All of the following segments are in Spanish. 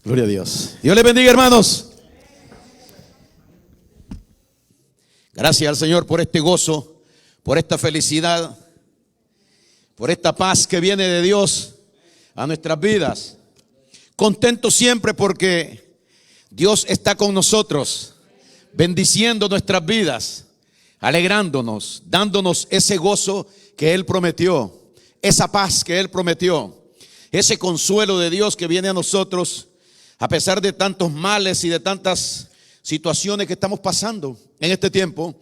Gloria a Dios. Dios les bendiga, hermanos. Gracias al Señor por este gozo, por esta felicidad, por esta paz que viene de Dios a nuestras vidas. Contento siempre porque Dios está con nosotros, bendiciendo nuestras vidas, alegrándonos, dándonos ese gozo que Él prometió, esa paz que Él prometió, ese consuelo de Dios que viene a nosotros a pesar de tantos males y de tantas situaciones que estamos pasando en este tiempo.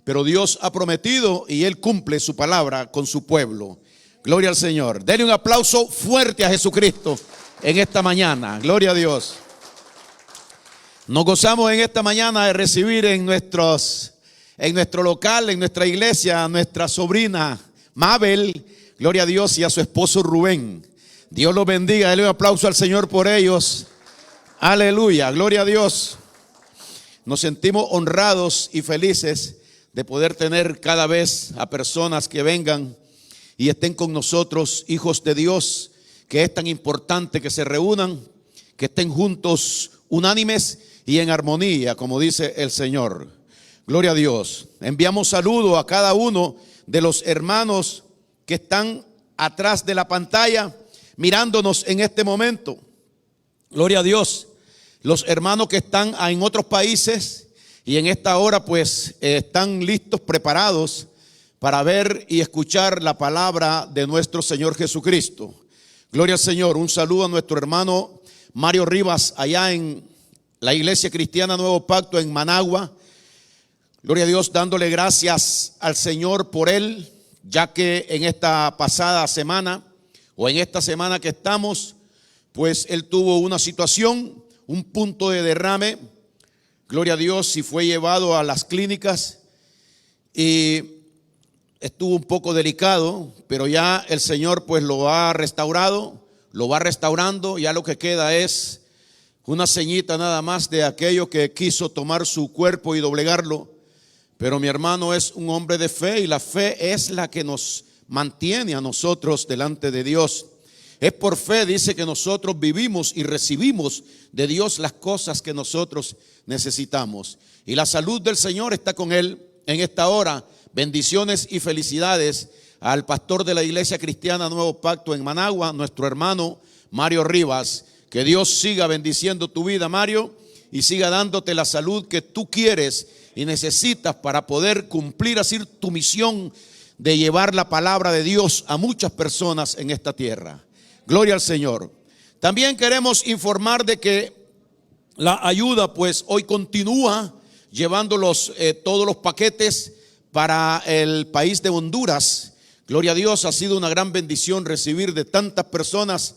Pero Dios ha prometido y Él cumple su palabra con su pueblo. Gloria al Señor. Denle un aplauso fuerte a Jesucristo en esta mañana. Gloria a Dios. Nos gozamos en esta mañana de recibir en nuestro local, en nuestra iglesia, a nuestra sobrina Mabel, gloria a Dios, y a su esposo Rubén. Dios los bendiga. Denle un aplauso al Señor por ellos. Aleluya, gloria a Dios. Nos sentimos honrados y felices de poder tener cada vez a personas que vengan y estén con nosotros, hijos de Dios, que es tan importante que se reúnan, que estén juntos, unánimes y en armonía, como dice el Señor. Gloria a Dios. Enviamos saludo a cada uno de los hermanos que están atrás de la pantalla, mirándonos en este momento. Gloria a Dios. Los hermanos que están en otros países y en esta hora pues están listos, preparados para ver y escuchar la palabra de nuestro Señor Jesucristo. Gloria al Señor. Un saludo a nuestro hermano Mario Rivas allá en la Iglesia Cristiana Nuevo Pacto en Managua. Gloria a Dios, dándole gracias al Señor por él, ya que en esta pasada semana o en esta semana que estamos, pues él tuvo una situación, un punto de derrame, gloria a Dios, y fue llevado a las clínicas y estuvo un poco delicado, pero ya el Señor pues lo ha restaurado, lo va restaurando. Ya lo que queda es una ceñita nada más de aquello que quiso tomar su cuerpo y doblegarlo. Pero mi hermano es un hombre de fe y la fe es la que nos mantiene a nosotros delante de Dios. Es por fe, dice, que nosotros vivimos y recibimos de Dios las cosas que nosotros necesitamos. Y la salud del Señor está con él en esta hora. Bendiciones y felicidades al pastor de la Iglesia Cristiana Nuevo Pacto en Managua, nuestro hermano Mario Rivas. Que Dios siga bendiciendo tu vida, Mario, y siga dándote la salud que tú quieres y necesitas para poder cumplir así tu misión de llevar la palabra de Dios a muchas personas en esta tierra. Gloria al Señor. También queremos informar de que la ayuda pues hoy continúa llevando todos los paquetes para el país de Honduras. Gloria a Dios, ha sido una gran bendición recibir de tantas personas,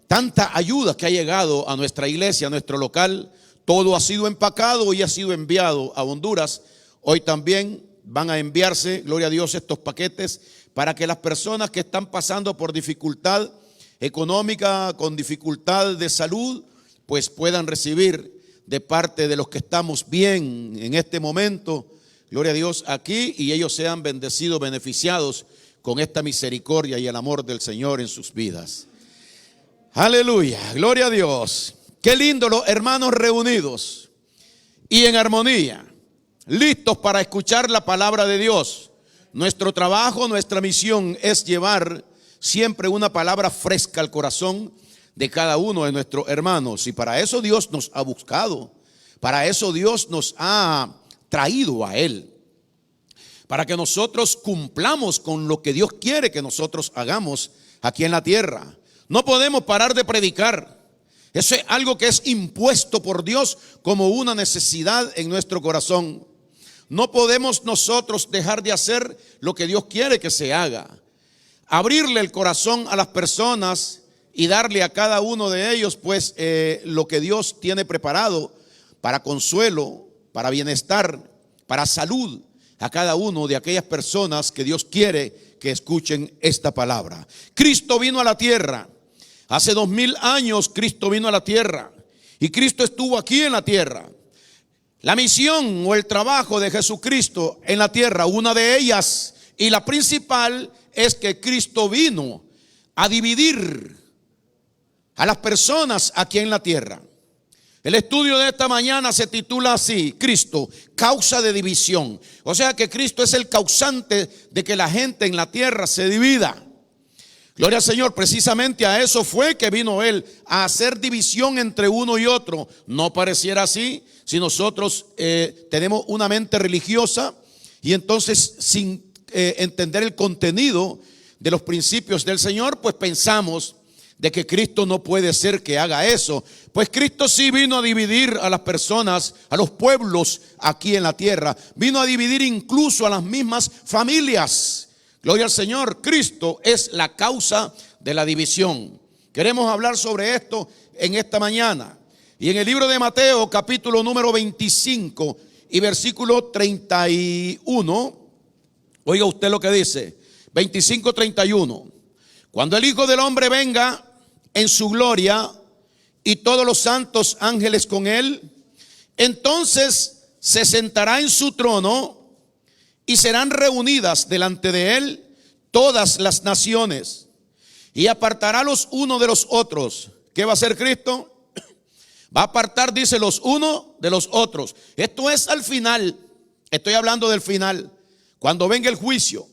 tanta ayuda que ha llegado a nuestra iglesia, a nuestro local. Todo ha sido empacado y ha sido enviado a Honduras. Hoy también van a enviarse, gloria a Dios, estos paquetes para que las personas que están pasando por dificultad económica, con dificultad de salud, pues puedan recibir de parte de los que estamos bien en este momento, gloria a Dios, aquí, y ellos sean bendecidos, beneficiados con esta misericordia y el amor del Señor en sus vidas. Aleluya, gloria a Dios. Qué lindo los hermanos reunidos y en armonía, listos para escuchar la palabra de Dios. Nuestro trabajo, nuestra misión es llevar siempre una palabra fresca al corazón de cada uno de nuestros hermanos. Y para eso Dios nos ha buscado, para eso Dios nos ha traído a Él, para que nosotros cumplamos con lo que Dios quiere que nosotros hagamos aquí en la tierra. No podemos parar de predicar. Eso es algo que es impuesto por Dios como una necesidad en nuestro corazón. No podemos nosotros dejar de hacer lo que Dios quiere que se haga. Abrirle el corazón a las personas y darle a cada uno de ellos pues lo que Dios tiene preparado para consuelo, para bienestar, para salud a cada uno de aquellas personas que Dios quiere que escuchen esta palabra. Cristo vino a la tierra. Hace 2000 años Cristo vino a la tierra y Cristo estuvo aquí en la tierra. La misión o el trabajo de Jesucristo en la tierra, una de ellas y la principal, es que Cristo vino a dividir a las personas aquí en la tierra. El estudio de esta mañana se titula así: Cristo, causa de división. O sea que Cristo es el causante de que la gente en la tierra se divida. Gloria al Señor, precisamente a eso fue que vino Él, a hacer división entre uno y otro. No pareciera así si nosotros tenemos una mente religiosa y entonces sin entender el contenido de los principios del Señor, pues pensamos de que Cristo no puede ser que haga eso. Pues Cristo sí vino a dividir a las personas, a los pueblos aquí en la tierra. Vino a dividir incluso a las mismas familias. Gloria al Señor. Cristo es la causa de la división. Queremos hablar sobre esto en esta mañana. Y en el libro de Mateo, capítulo número 25 y versículo 31, oiga usted lo que dice, 25:31. Cuando el Hijo del Hombre venga en su gloria y todos los santos ángeles con él, entonces se sentará en su trono y serán reunidas delante de él todas las naciones, y apartará los unos de los otros. ¿Qué va a hacer Cristo? Va a apartar, dice, los unos de los otros. Esto es al final. Estoy hablando del final, cuando venga el juicio,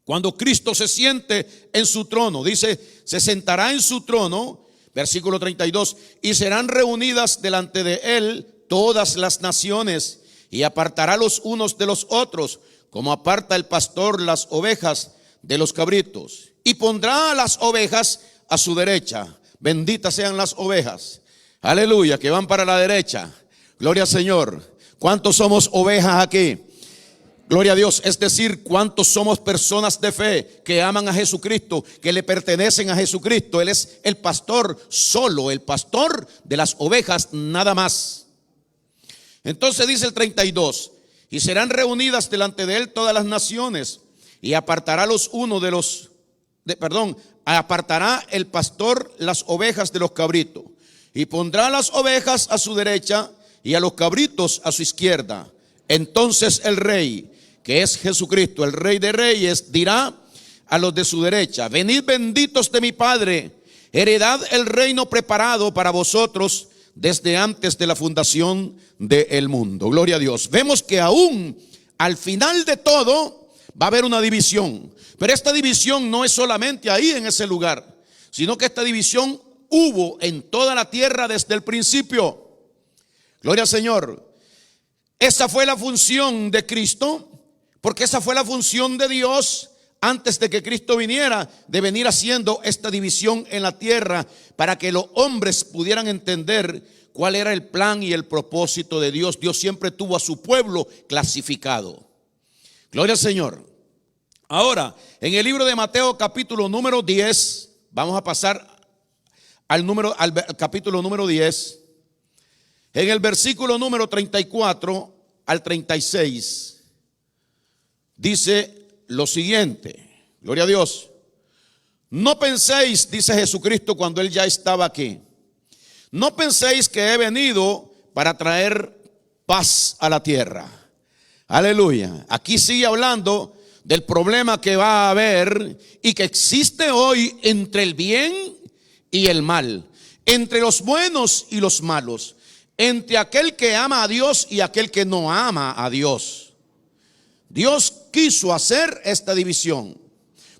cuando Cristo se siente en su trono. Dice, se sentará en su trono, versículo 32, y serán reunidas delante de él todas las naciones, y apartará los unos de los otros, como aparta el pastor las ovejas de los cabritos. Y pondrá a las ovejas a su derecha. Benditas sean las ovejas, aleluya, que van para la derecha. Gloria al Señor. ¿Cuántos somos ovejas aquí? Gloria a Dios. Es decir, ¿cuántos somos personas de fe que aman a Jesucristo, que le pertenecen a Jesucristo? Él es el pastor, solo el pastor de las ovejas, nada más. Entonces dice el 32, y serán reunidas delante de él todas las naciones, y apartará los unos de los, apartará el pastor las ovejas de los cabritos, y pondrá las ovejas a su derecha y a los cabritos a su izquierda. Entonces el rey, que es Jesucristo, el Rey de Reyes, dirá a los de su derecha: venid benditos de mi Padre, heredad el reino preparado para vosotros desde antes de la fundación del mundo. Gloria a Dios. Vemos que aún al final de todo va a haber una división, pero esta división no es solamente ahí en ese lugar, sino que esta división hubo en toda la tierra desde el principio. Gloria al Señor. Esa fue la función de Cristo, porque esa fue la función de Dios antes de que Cristo viniera, de venir haciendo esta división en la tierra para que los hombres pudieran entender cuál era el plan y el propósito de Dios. Dios siempre tuvo a su pueblo clasificado. Gloria al Señor. Ahora, en el libro de Mateo, capítulo número 10, vamos a pasar al capítulo número 10. En el versículo número 34 al 36 dice lo siguiente. Gloria a Dios. No penséis, dice Jesucristo cuando él ya estaba aquí, no penséis que he venido para traer paz a la tierra. Aleluya. Aquí sigue hablando del problema que va a haber y que existe hoy entre el bien y el mal, entre los buenos y los malos, entre aquel que ama a Dios y aquel que no ama a Dios. Dios quiso hacer esta división.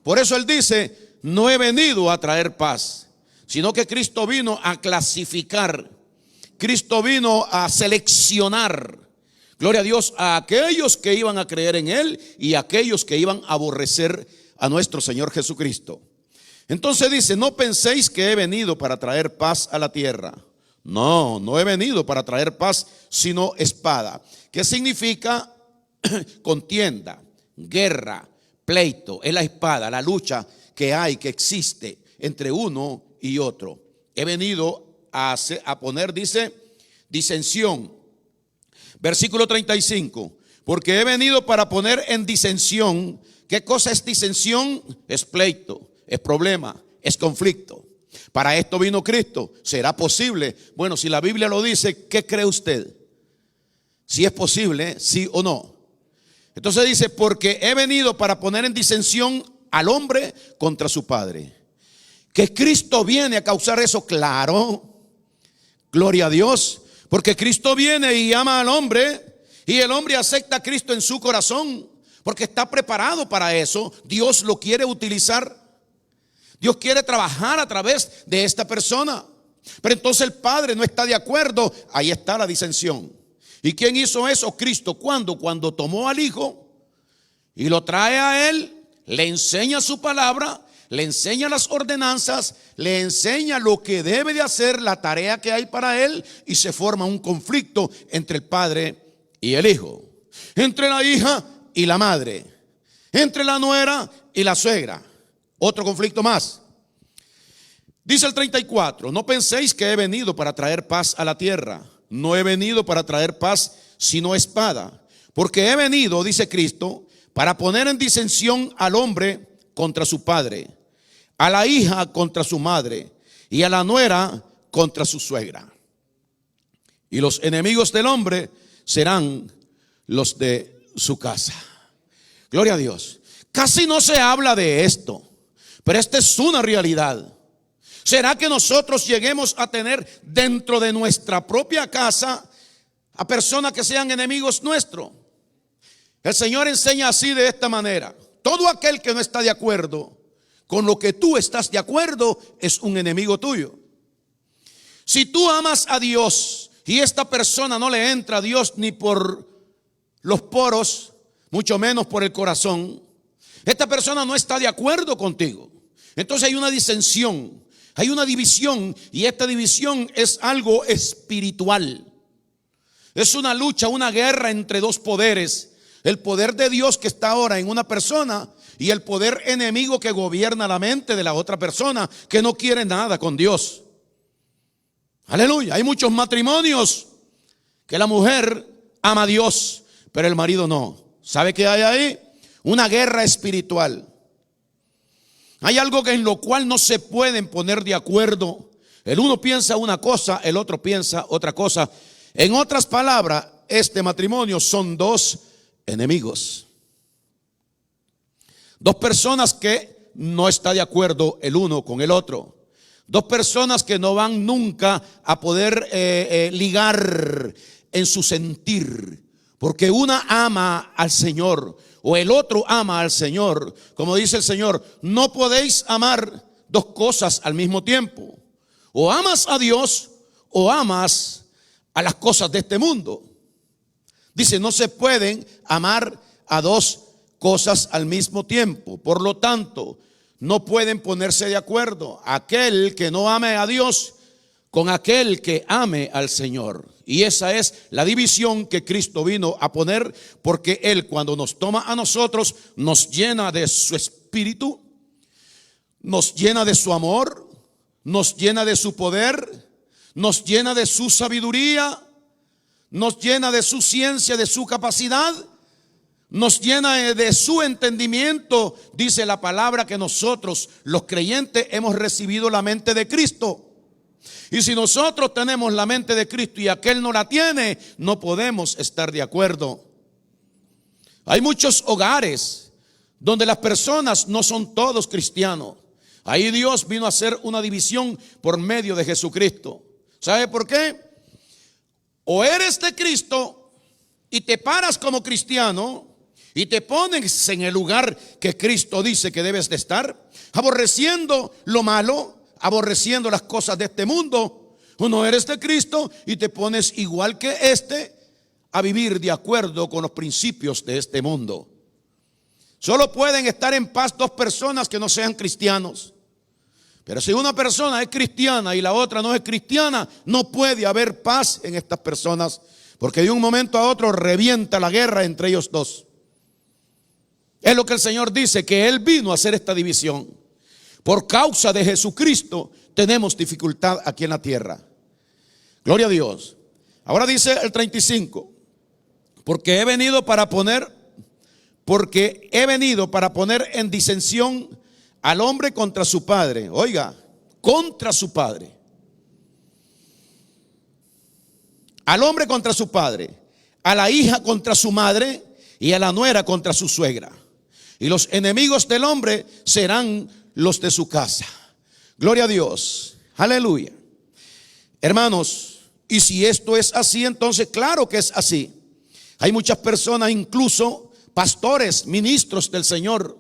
Por eso él dice: no he venido a traer paz, sino que Cristo vino a clasificar. Cristo vino a seleccionar, gloria a Dios, a aquellos que iban a creer en él y a aquellos que iban a aborrecer a nuestro Señor Jesucristo. Entonces dice: no penséis que he venido para traer paz a la tierra. No, no he venido para traer paz, sino espada. ¿Qué significa? Contienda, guerra, pleito. Es la espada, la lucha que hay, que existe entre uno y otro. He venido a poner, dice, disensión. Versículo 35. Porque he venido para poner en disensión. ¿Qué cosa es disensión? Es pleito, es problema, es conflicto. Para esto vino Cristo. ¿Será posible? Bueno, si la Biblia lo dice, ¿qué cree usted? Si es posible, sí o no. Entonces dice: porque he venido para poner en disensión al hombre contra su padre. ¿Que Cristo viene a causar eso? Claro, Gloria a Dios, porque Cristo viene y ama al hombre, y el hombre acepta a Cristo en su corazón, porque está preparado para eso. Dios lo quiere utilizar. Dios quiere trabajar a través de esta persona. Pero entonces el padre no está de acuerdo. Ahí está la disensión. ¿Y quién hizo eso? Cristo. ¿Cuándo? Cuando tomó al hijo y lo trae a él, le enseña su palabra, le enseña las ordenanzas, le enseña lo que debe de hacer, la tarea que hay para él, y se forma un conflicto entre el padre y el hijo, entre la hija y la madre, entre la nuera y la suegra. Otro conflicto más. Dice el 34: no penséis que he venido para traer paz a la tierra. No he venido para traer paz, sino espada. Porque he venido, dice Cristo, para poner en disensión al hombre contra su padre, a la hija contra su madre, y a la nuera contra su suegra. Y los enemigos del hombre serán los de su casa. Gloria a Dios. Casi no se habla de esto, pero esta es una realidad. ¿Será que nosotros lleguemos a tener dentro de nuestra propia casa a personas que sean enemigos nuestros? El Señor enseña así, de esta manera: todo aquel que no está de acuerdo con lo que tú estás de acuerdo es un enemigo tuyo. Si tú amas a Dios y esta persona no le entra a Dios ni por los poros, mucho menos por el corazón, esta persona no está de acuerdo contigo. Entonces hay una disensión, hay una división, y esta división es algo espiritual. Es una lucha, una guerra entre dos poderes: el poder de Dios que está ahora en una persona y el poder enemigo que gobierna la mente de la otra persona, que no quiere nada con Dios. Aleluya. Hay muchos matrimonios que la mujer ama a Dios, pero el marido no. ¿Sabe qué hay ahí? Una guerra espiritual. Hay algo en lo cual no se pueden poner de acuerdo. El uno piensa una cosa, el otro piensa otra cosa. En otras palabras, este matrimonio son dos enemigos. Dos personas que no están de acuerdo el uno con el otro. Dos personas que no van nunca a poder ligar en su sentir, porque una ama al Señor o el otro ama al Señor. Como dice el Señor, no podéis amar dos cosas al mismo tiempo. O amas a Dios o amas a las cosas de este mundo. Dice, no se pueden amar a dos cosas al mismo tiempo. Por lo tanto, no pueden ponerse de acuerdo aquel que no ame a Dios con aquel que ame al Señor. Y esa es la división que Cristo vino a poner, porque Él, cuando nos toma a nosotros, nos llena de su espíritu, nos llena de su amor, nos llena de su poder, nos llena de su sabiduría, nos llena de su ciencia, de su capacidad, nos llena de su entendimiento. Dice la palabra que nosotros, los creyentes, hemos recibido la mente de Cristo. Y si nosotros tenemos la mente de Cristo y aquel no la tiene, no podemos estar de acuerdo. Hay muchos hogares donde las personas no son todos cristianos. Ahí Dios vino a hacer una división por medio de Jesucristo. ¿Sabe por qué? O eres de Cristo y te paras como cristiano y te pones en el lugar que Cristo dice que debes de estar, aborreciendo lo malo, aborreciendo las cosas de este mundo. O no eres de Cristo y te pones igual que a vivir de acuerdo con los principios de este mundo. Solo pueden estar en paz dos personas que no sean cristianos. Pero si una persona es cristiana y la otra no es cristiana, no puede haber paz en estas personas, porque de un momento a otro revienta la guerra entre ellos dos. Es lo que el Señor dice, que Él vino a hacer esta división. Por causa de Jesucristo tenemos dificultad aquí en la tierra. Gloria a Dios. Ahora dice el 35, porque he venido para poner en disensión al hombre contra su padre. Oiga, contra su padre. Al hombre contra su padre, a la hija contra su madre y a la nuera contra su suegra. Y los enemigos del hombre serán los de su casa. Gloria a Dios. Aleluya. Hermanos, Y si esto es así, entonces claro que es así. Hay muchas personas, incluso pastores, ministros del Señor,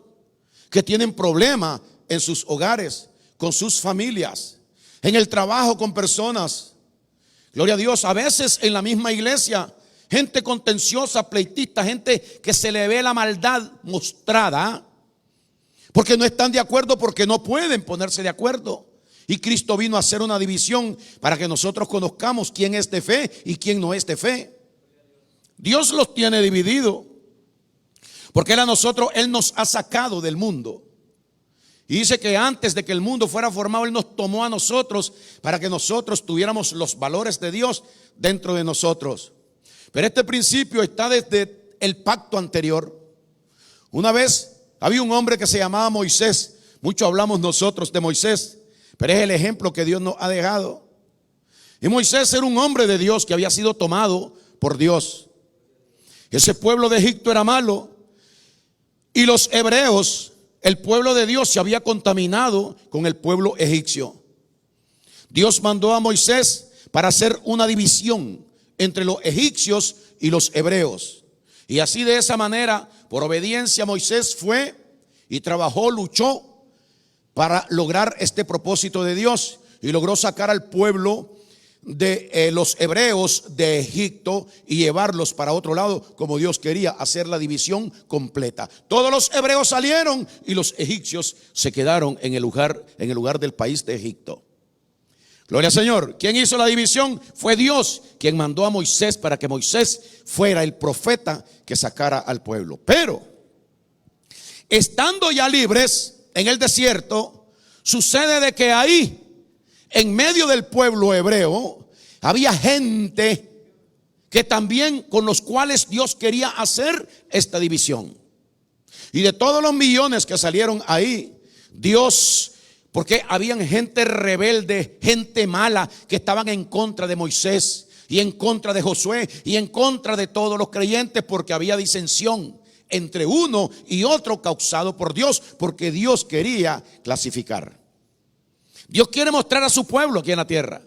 que tienen problemas en sus hogares, con sus familias, en el trabajo con personas. Gloria a Dios, a veces en la misma iglesia, gente contenciosa, pleitista, gente que se le ve la maldad mostrada, porque no están de acuerdo, porque no pueden ponerse de acuerdo. Y Cristo vino a hacer una división para que nosotros conozcamos quién es de fe y quién no es de fe. Dios los tiene dividido, porque Él nos ha sacado del mundo. Y dice que antes de que el mundo fuera formado, Él nos tomó a nosotros para que nosotros tuviéramos los valores de Dios dentro de nosotros. Pero este principio está desde el pacto anterior. Una vez había un hombre que se llamaba Moisés. Mucho hablamos nosotros de Moisés, pero es el ejemplo que Dios nos ha dejado. Y Moisés era un hombre de Dios que había sido tomado por Dios. Ese pueblo de Egipto era malo, y los hebreos, el pueblo de Dios, se había contaminado con el pueblo egipcio. Dios mandó a Moisés para hacer una división entre los egipcios y los hebreos. Y así, de esa manera, por obediencia, Moisés fue y trabajó, luchó para lograr este propósito de Dios, y logró sacar al pueblo de los hebreos de Egipto y llevarlos para otro lado, como Dios quería, hacer la división completa. Todos los hebreos salieron y los egipcios se quedaron en el lugar del país de Egipto. Gloria al Señor. ¿Quién hizo la división? Fue Dios, quien mandó a Moisés para que Moisés fuera el profeta que sacara al pueblo. Pero estando ya libres en el desierto, sucede de que ahí, en medio del pueblo hebreo, había gente que también, con los cuales Dios quería hacer esta división. Y de todos los millones que salieron ahí, Dios, porque habían gente rebelde, gente mala, que estaban en contra de Moisés y en contra de Josué y en contra de todos los creyentes, porque había disensión entre uno y otro causado por Dios, porque Dios quería clasificar. Dios quiere mostrar a su pueblo aquí en la tierra,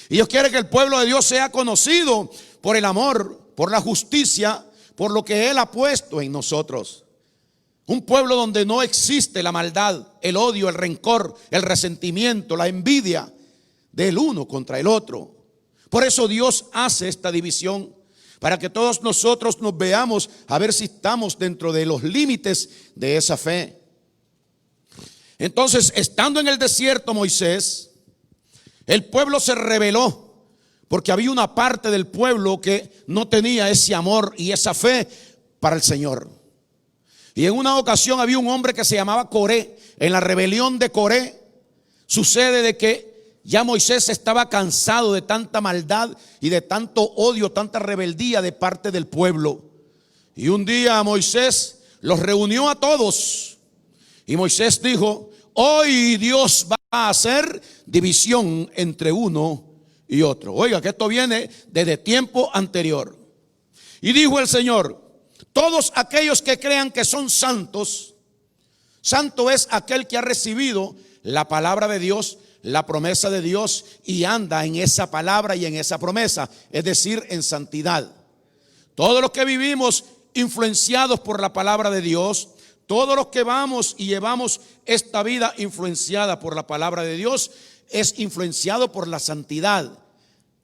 y Dios quiere que el pueblo de Dios sea conocido por el amor, por la justicia, por lo que Él ha puesto en nosotros. Un pueblo donde no existe la maldad, el odio, el rencor, el resentimiento, la envidia del uno contra el otro. Por eso Dios hace esta división, para que todos nosotros nos veamos a ver si estamos dentro de los límites de esa fe. Entonces, estando en el desierto Moisés, el pueblo se rebeló, porque había una parte del pueblo que no tenía ese amor y esa fe para el Señor. Y en una ocasión había un hombre que se llamaba Coré. En la rebelión de Coré sucede de que ya Moisés estaba cansado de tanta maldad y de tanto odio, tanta rebeldía de parte del pueblo. Y un día Moisés los reunió a todos, y Moisés dijo: hoy Dios va a hacer división entre uno y otro. Oiga, que esto viene desde tiempo anterior. Y dijo el Señor: todos aquellos que crean que son santos, santo es aquel que ha recibido la palabra de Dios, la promesa de Dios, y anda en esa palabra y en esa promesa, es decir, en santidad. Todos los que vivimos influenciados por la palabra de Dios, todos los que vamos y llevamos esta vida influenciada por la palabra de Dios, es influenciado por la santidad.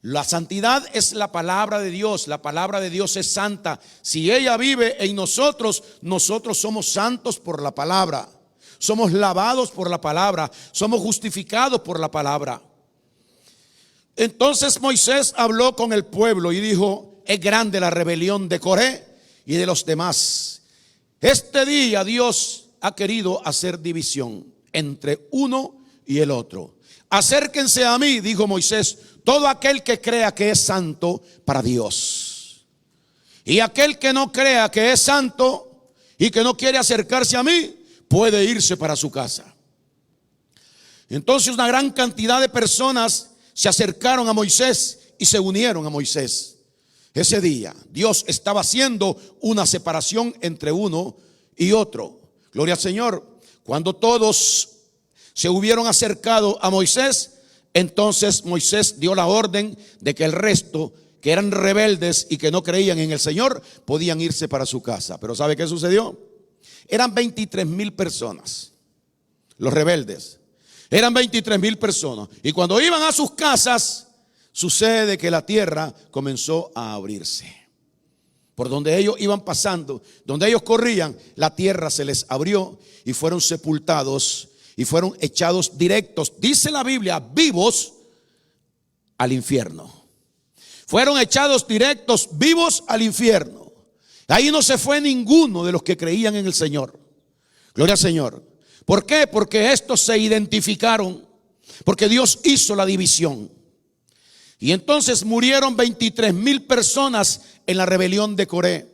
La santidad es la palabra de Dios. La palabra de Dios es santa. Si ella vive en nosotros, nosotros somos santos por la palabra. Somos lavados por la palabra. Somos justificados por la palabra. Entonces Moisés habló con el pueblo y dijo: es grande la rebelión de Coré y de los demás. Este día Dios ha querido hacer división entre uno y el otro. Acérquense a mí, dijo Moisés, todo aquel que crea que es santo para Dios. Y aquel que no crea que es santo y que no quiere acercarse a mí, puede irse para su casa. Entonces una gran cantidad de personas se acercaron a Moisés y se unieron a Moisés. Ese día Dios estaba haciendo una separación entre uno y otro. Gloria al Señor. Cuando todos se hubieron acercado a Moisés, Entonces Moisés dio la orden de que el resto, que eran rebeldes y que no creían en el Señor, podían irse para su casa. Pero ¿sabe qué sucedió? Eran 23,000 personas, los rebeldes. Eran 23,000 personas. Y cuando iban a sus casas, sucede que la tierra comenzó a abrirse. Por donde ellos iban pasando, donde ellos corrían, la tierra se les abrió y fueron sepultados y fueron echados directos, dice la Biblia, vivos al infierno. Fueron echados directos, vivos al infierno. Ahí no se fue ninguno de los que creían en el Señor. Gloria al Señor. ¿Por qué? Porque estos se identificaron, porque Dios hizo la división. Y entonces murieron 23,000 personas en la rebelión de Coré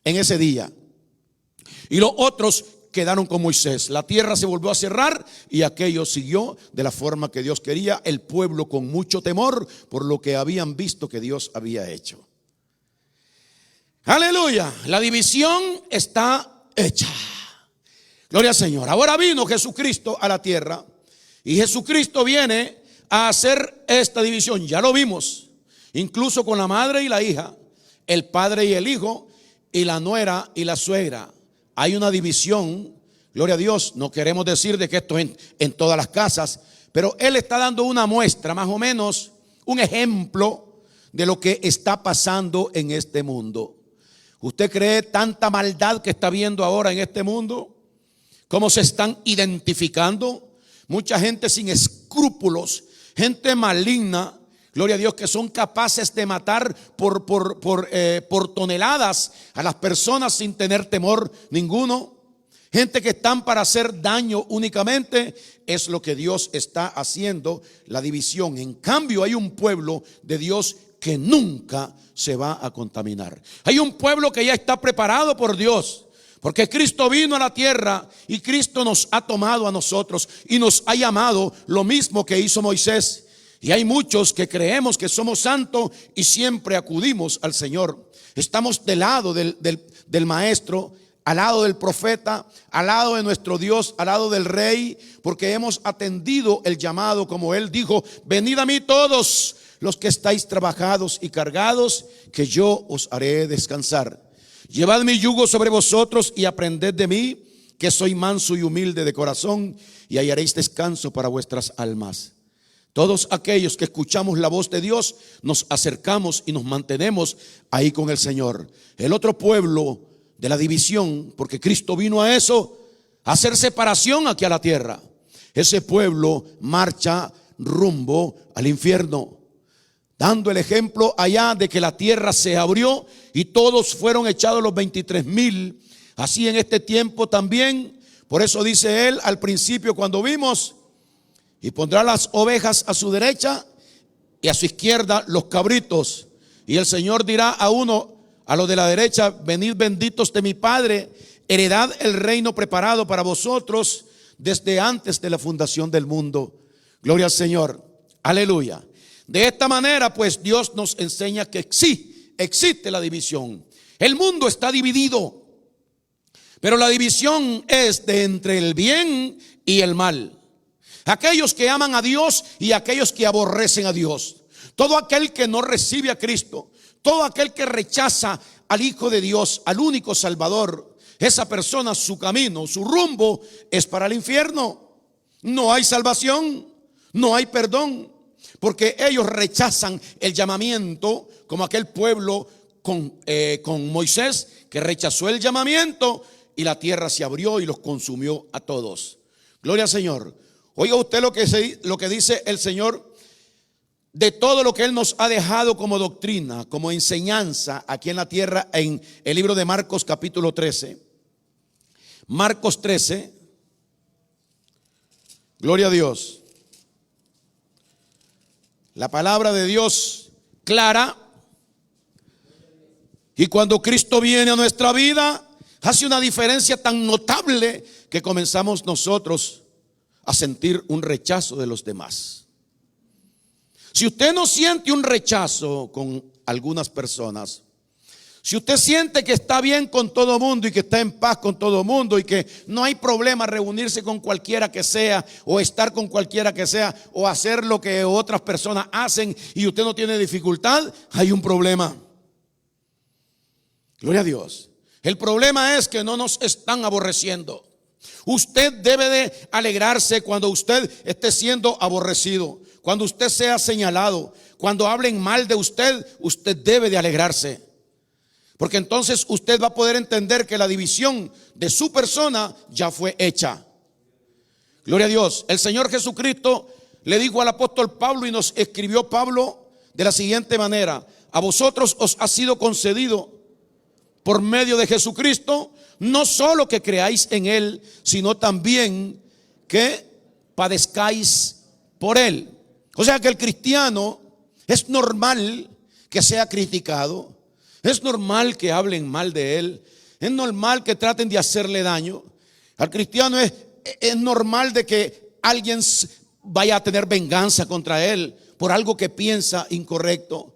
en ese día. Y los otros quedaron con Moisés. La tierra se volvió a cerrar y aquello siguió de la forma que Dios quería. El pueblo con mucho temor por lo que habían visto que Dios había hecho. Aleluya, la división está hecha. Gloria al Señor. Ahora vino Jesucristo a la tierra y Jesucristo viene a hacer esta división. Ya lo vimos, incluso con la madre y la hija, el padre y el hijo, y la nuera y la suegra. Hay una división, gloria a Dios. No queremos decir de que esto es en todas las casas, pero Él está dando una muestra, más o menos, un ejemplo de lo que está pasando en este mundo. ¿Usted cree tanta maldad que está viendo ahora en este mundo? ¿Cómo se están identificando? Mucha gente sin escrúpulos, gente maligna, gloria a Dios, que son capaces de matar por toneladas a las personas sin tener temor ninguno. Gente que están para hacer daño únicamente. Es lo que Dios está haciendo, la división. En cambio hay un pueblo de Dios que nunca se va a contaminar. Hay un pueblo que ya está preparado por Dios, porque Cristo vino a la tierra y Cristo nos ha tomado a nosotros y nos ha llamado lo mismo que hizo Moisés. Y hay muchos que creemos que somos santos y siempre acudimos al Señor. Estamos del lado del maestro, al lado del profeta, al lado de nuestro Dios, al lado del rey, porque hemos atendido el llamado, como Él dijo: venid a mí todos los que estáis trabajados y cargados, que yo os haré descansar. Llevad mi yugo sobre vosotros y aprended de mí, que soy manso y humilde de corazón, y hallaréis descanso para vuestras almas. Todos aquellos que escuchamos la voz de Dios nos acercamos y nos mantenemos ahí con el Señor. El otro pueblo de la división, porque Cristo vino a eso, a hacer separación aquí a la tierra. Ese pueblo marcha rumbo al infierno, dando el ejemplo allá de que la tierra se abrió y todos fueron echados, los 23,000. Así en este tiempo también. Por eso dice Él al principio cuando vimos: y pondrá las ovejas a su derecha y a su izquierda los cabritos. Y el Señor dirá a uno, a los de la derecha: venid benditos de mi Padre, heredad el reino preparado para vosotros desde antes de la fundación del mundo. Gloria al Señor, aleluya. De esta manera pues Dios nos enseña que sí, existe la división. El mundo está dividido, pero la división es de entre el bien y el mal. Aquellos que aman a Dios y aquellos que aborrecen a Dios. Todo aquel que no recibe a Cristo, todo aquel que rechaza al Hijo de Dios, al único Salvador, esa persona, su camino, su rumbo es para el infierno. No hay salvación, no hay perdón, porque ellos rechazan el llamamiento, como aquel pueblo con Moisés, que rechazó el llamamiento y la tierra se abrió y los consumió a todos. Gloria al Señor. Oiga usted lo que dice el Señor de todo lo que Él nos ha dejado como doctrina, como enseñanza aquí en la tierra, en el libro de Marcos capítulo 13. Marcos 13. Gloria a Dios. La palabra de Dios clara. Y cuando Cristo viene a nuestra vida, hace una diferencia tan notable que comenzamos nosotros a sentir un rechazo de los demás. Si usted no siente un rechazo con algunas personas, Si usted siente que está bien con todo mundo y que está en paz con todo mundo y que no hay problema reunirse con cualquiera que sea o estar con cualquiera que sea o hacer lo que otras personas hacen y usted no tiene dificultad, hay un problema. Gloria a Dios. El problema es que no nos están aborreciendo. Usted debe de alegrarse cuando usted esté siendo aborrecido, cuando usted sea señalado, cuando hablen mal de usted, usted debe de alegrarse. Porque entonces usted va a poder entender que la división de su persona ya fue hecha. Gloria a Dios. El Señor Jesucristo le dijo al apóstol Pablo y nos escribió Pablo de la siguiente manera: a vosotros os ha sido concedido por medio de Jesucristo, no solo que creáis en Él, sino también que padezcáis por Él. O sea que el cristiano es normal que sea criticado. Es normal que hablen mal de él. Es normal que traten de hacerle daño. Al cristiano es normal de que alguien vaya a tener venganza contra él por algo que piensa incorrecto.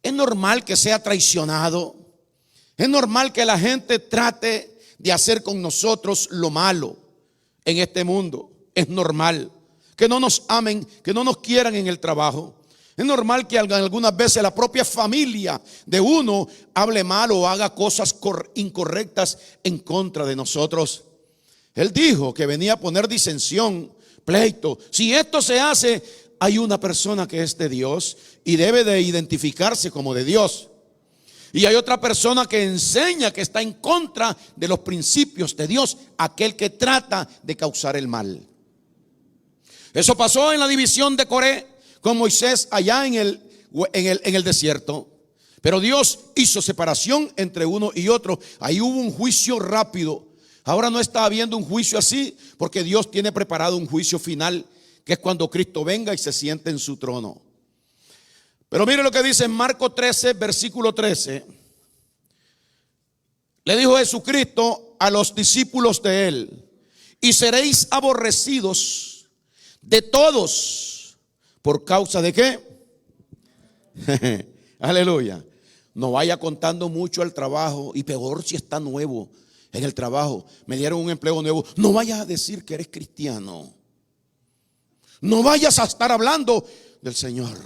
Es normal que sea traicionado. Es normal que la gente trate de hacer con nosotros lo malo en este mundo. Es normal que no nos amen, que no nos quieran en el trabajo. Es normal que algunas veces la propia familia de uno hable mal o haga cosas incorrectas en contra de nosotros. Él dijo que venía a poner disensión, pleito. Si esto se hace, hay una persona que es de Dios y debe de identificarse como de Dios. Y hay otra persona que enseña que está en contra de los principios de Dios, aquel que trata de causar el mal. Eso pasó en la división de Coré con Moisés allá en el desierto. Pero Dios hizo separación entre uno y otro. Ahí hubo un juicio rápido. Ahora no está habiendo un juicio así, porque Dios tiene preparado un juicio final, que es cuando Cristo venga y se siente en su trono. Pero mire lo que dice en Marcos 13, versículo 13. Le dijo Jesucristo a los discípulos de él: y seréis aborrecidos de todos. ¿Por causa de qué? Aleluya. No vaya contando mucho el trabajo, y peor si está nuevo en el trabajo. Me dieron un empleo nuevo. No vayas a decir que eres cristiano. No vayas a estar hablando del Señor.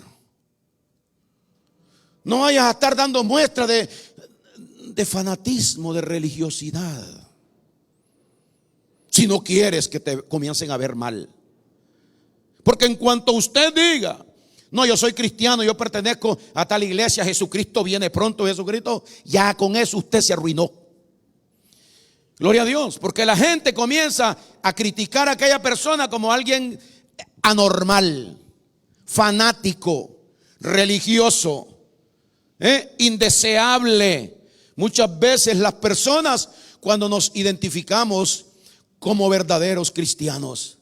No vayas a estar dando muestra de fanatismo, de religiosidad, si no quieres que te comiencen a ver mal. Porque en cuanto usted diga: no, yo soy cristiano, yo pertenezco a tal iglesia, Jesucristo viene pronto, Jesucristo, ya con eso usted se arruinó. Gloria a Dios. Porque la gente comienza a criticar a aquella persona como alguien anormal, fanático, religioso, indeseable. Muchas veces las personas, cuando nos identificamos como verdaderos cristianos,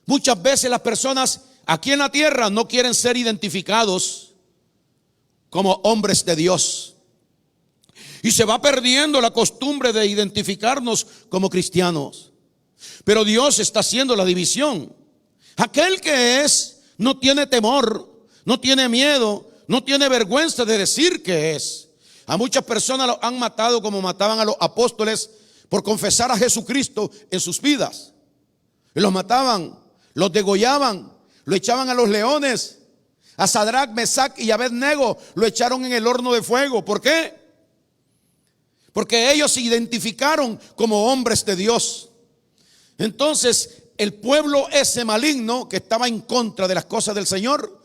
muchas veces las personas aquí en la tierra no quieren ser identificados como hombres de Dios. Y se va perdiendo la costumbre de identificarnos como cristianos. Pero Dios está haciendo la división. Aquel que es, no tiene temor, no tiene miedo, no tiene vergüenza de decir que es. A muchas personas los han matado como mataban a los apóstoles por confesar a Jesucristo en sus vidas. Y los mataban, los degollaban, lo echaban a los leones. A Sadrach, Mesac y Abednego lo echaron en el horno de fuego. ¿Por qué? Porque ellos se identificaron como hombres de Dios. Entonces el pueblo ese maligno que estaba en contra de las cosas del Señor,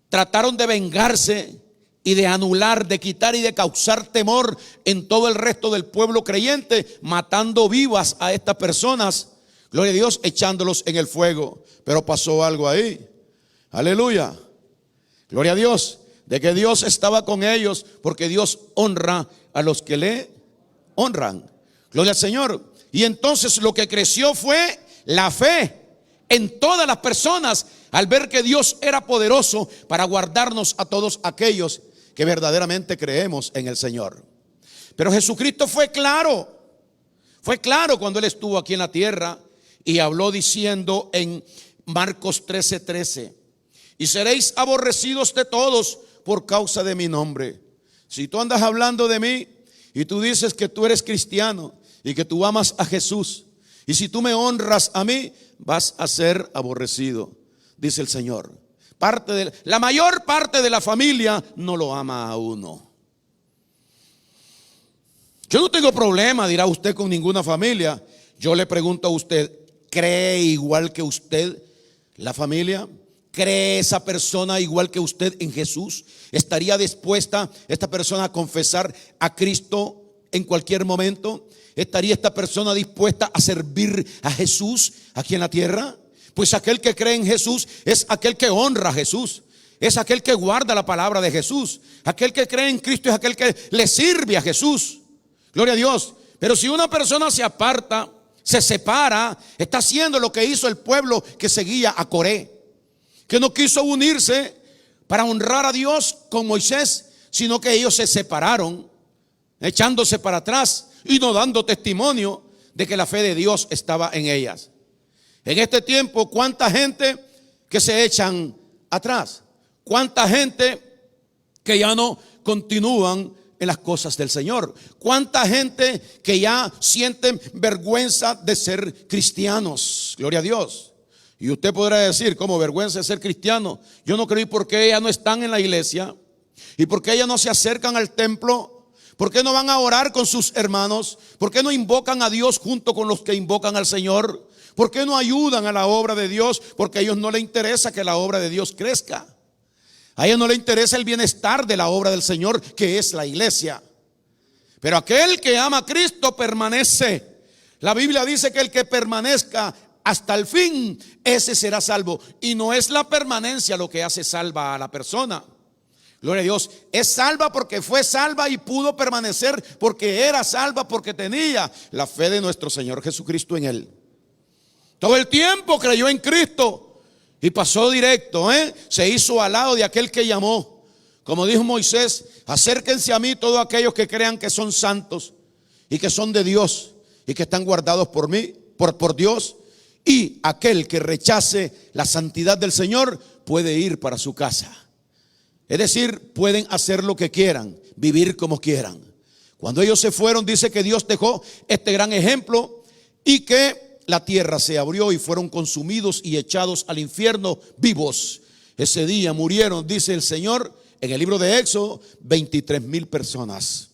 trataron de vengarse y de anular, de quitar y de causar temor en todo el resto del pueblo creyente, matando vivas a estas personas, gloria a Dios, echándolos en el fuego. Pero pasó algo ahí, aleluya, gloria a Dios, de que Dios estaba con ellos, porque Dios honra a los que le honran, gloria al Señor. Y entonces lo que creció fue la fe en todas las personas, al ver que Dios era poderoso para guardarnos a todos aquellos que verdaderamente creemos en el Señor. Pero Jesucristo fue claro cuando Él estuvo aquí en la tierra y habló diciendo en Marcos 13:13: y seréis aborrecidos de todos por causa de mi nombre. Si tú andas hablando de mí y tú dices que tú eres cristiano y que tú amas a Jesús, y si tú me honras a mí, vas a ser aborrecido, dice el Señor. La mayor parte de la familia no lo ama a uno. Yo no tengo problema, dirá usted, con ninguna familia. Yo le pregunto a usted, ¿cree igual que usted la familia? ¿Cree esa persona igual que usted en Jesús? ¿Estaría dispuesta esta persona a confesar a Cristo en cualquier momento? ¿Estaría esta persona dispuesta a servir a Jesús aquí en la tierra? Pues aquel que cree en Jesús es aquel que honra a Jesús, es aquel que guarda la palabra de Jesús. Aquel que cree en Cristo es aquel que le sirve a Jesús. Gloria a Dios. Pero si una persona se aparta, se separa, está haciendo lo que hizo el pueblo que seguía a Coré, que no quiso unirse para honrar a Dios con Moisés, sino que ellos se separaron, echándose para atrás y no dando testimonio de que la fe de Dios estaba en ellas. En este tiempo, ¿cuánta gente que se echan atrás? ¿Cuánta gente que ya no continúan en las cosas del Señor? ¿Cuánta gente que ya sienten vergüenza de ser cristianos? Gloria a Dios. Y usted podrá decir, ¿cómo vergüenza de ser cristiano? Yo no creo. ¿Y por qué ellas no están en la iglesia? ¿Y por qué ellas no se acercan al templo? ¿Por qué no van a orar con sus hermanos? ¿Por qué no invocan a Dios junto con los que invocan al Señor? ¿Por qué no ayudan a la obra de Dios? Porque a ellos no les interesa que la obra de Dios crezca. A ellos no les interesa el bienestar de la obra del Señor, que es la iglesia. Pero aquel que ama a Cristo permanece. La Biblia dice que el que permanezca hasta el fin, ese será salvo. Y no es la permanencia lo que hace salva a la persona. Gloria a Dios. Es salva porque fue salva y pudo permanecer porque era salva, porque tenía la fe de nuestro Señor Jesucristo en él. Todo el tiempo creyó en Cristo y pasó directo, se hizo al lado de aquel que llamó. Como dijo Moisés, acérquense a mí todos aquellos que crean que son santos y que son de Dios y que están guardados por mí, por Dios. Y aquel que rechace la santidad del Señor puede ir para su casa. Es decir, pueden hacer lo que quieran, vivir como quieran. Cuando ellos se fueron, dice que Dios dejó este gran ejemplo y que la tierra se abrió y fueron consumidos y echados al infierno vivos. Ese día murieron, dice el Señor en el libro de Éxodo, 23,000 personas.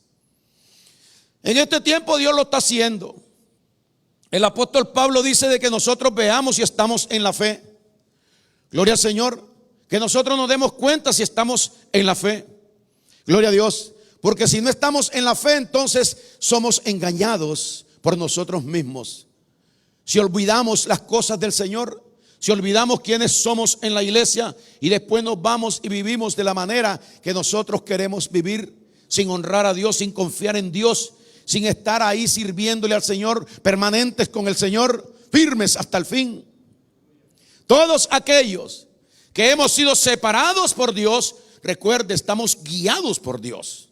En este tiempo Dios lo está haciendo. El apóstol Pablo dice de que nosotros veamos si estamos en la fe. Gloria al Señor. Que nosotros nos demos cuenta si estamos en la fe. Gloria a Dios. Porque si no estamos en la fe, entonces somos engañados por nosotros mismos. Si olvidamos las cosas del Señor, si olvidamos quiénes somos en la iglesia y después nos vamos y vivimos de la manera que nosotros queremos vivir, sin honrar a Dios, sin confiar en Dios, sin estar ahí sirviéndole al Señor, permanentes con el Señor, firmes hasta el fin. Todos aquellos que hemos sido separados por Dios, recuerde, estamos guiados por Dios.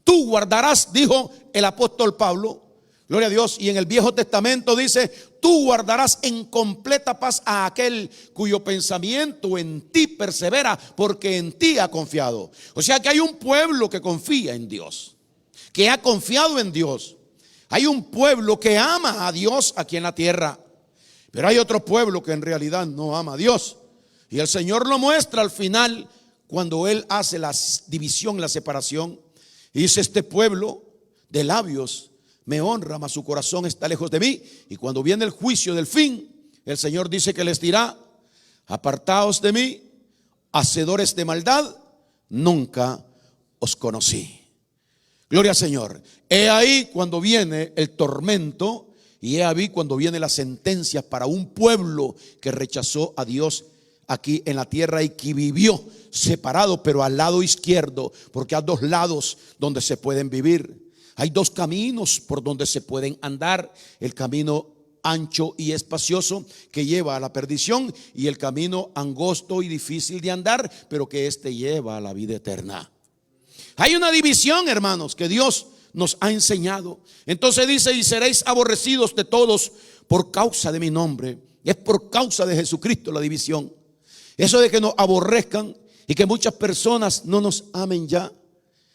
Tú guardarás, dijo el apóstol Pablo, gloria a Dios, y en el Viejo Testamento dice, tú guardarás en completa paz a aquel cuyo pensamiento en ti persevera, porque en ti ha confiado. O sea que hay un pueblo que confía en Dios, que ha confiado en Dios. Hay un pueblo que ama a Dios aquí en la tierra, pero hay otro pueblo que en realidad no ama a Dios. Y el Señor lo muestra al final cuando Él hace la división, la separación. Y dice, este pueblo de labios me honra, mas su corazón está lejos de mí. Y cuando viene el juicio del fin, el Señor dice que les dirá, apartaos de mí, hacedores de maldad, nunca os conocí. Gloria al Señor. He ahí cuando viene el tormento y he ahí cuando viene la sentencia para un pueblo que rechazó a Dios aquí en la tierra y que vivió separado, pero al lado izquierdo, porque hay dos lados donde se pueden vivir. Hay dos caminos por donde se pueden andar: el camino ancho y espacioso que lleva a la perdición, y el camino angosto y difícil de andar, pero que este lleva a la vida eterna. Hay una división, hermanos, que Dios nos ha enseñado. Entonces dice, y seréis aborrecidos de todos por causa de mi nombre. Es por causa de Jesucristo la división. Eso de que nos aborrezcan y que muchas personas no nos amen ya,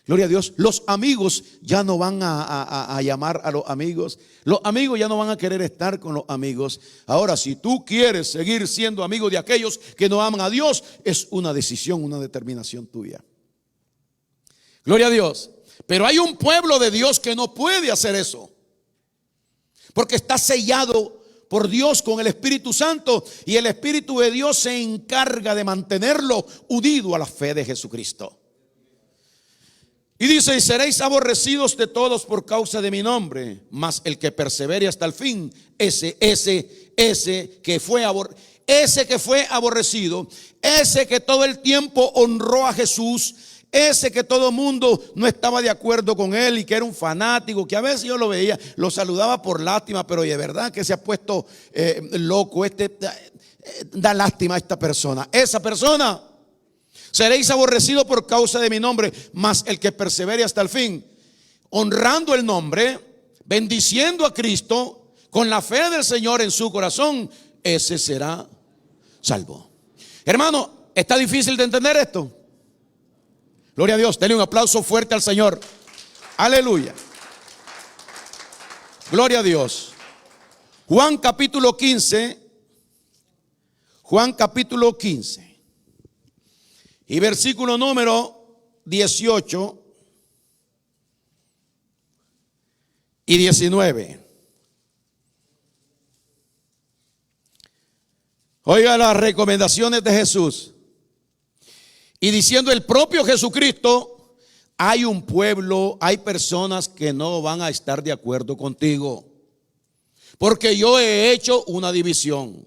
Gloria a Dios. Los amigos ya no van a llamar a los amigos. Los amigos ya no van a querer estar con los amigos. Ahora, si tú quieres seguir siendo amigo de aquellos que no aman a Dios, es una decisión, una determinación tuya. Gloria a Dios. Pero hay un pueblo de Dios que no puede hacer eso, porque está sellado por Dios con el Espíritu Santo, y el Espíritu de Dios se encarga de mantenerlo unido a la fe de Jesucristo. Y dice: y seréis aborrecidos de todos por causa de mi nombre, mas el que persevere hasta el fin, ese que fue aborrecido, ese que todo el tiempo honró a Jesús, ese que todo el mundo no estaba de acuerdo con él y que era un fanático, que a veces yo lo veía, lo saludaba por lástima, pero de verdad que se ha puesto loco, da lástima a esta persona. Esa persona: seréis aborrecidos por causa de mi nombre, mas el que persevere hasta el fin, honrando el nombre, bendiciendo a Cristo, con la fe del Señor en su corazón, ese será salvo. Hermano, ¿está difícil de entender esto? Gloria a Dios, denle un aplauso fuerte al Señor. Aleluya. Gloria a Dios. Juan capítulo 15. Juan capítulo 15. Y versículo número 18 y 19. Oiga las recomendaciones de Jesús. Y diciendo el propio Jesucristo: hay un pueblo, hay personas que no van a estar de acuerdo contigo, porque yo he hecho una división.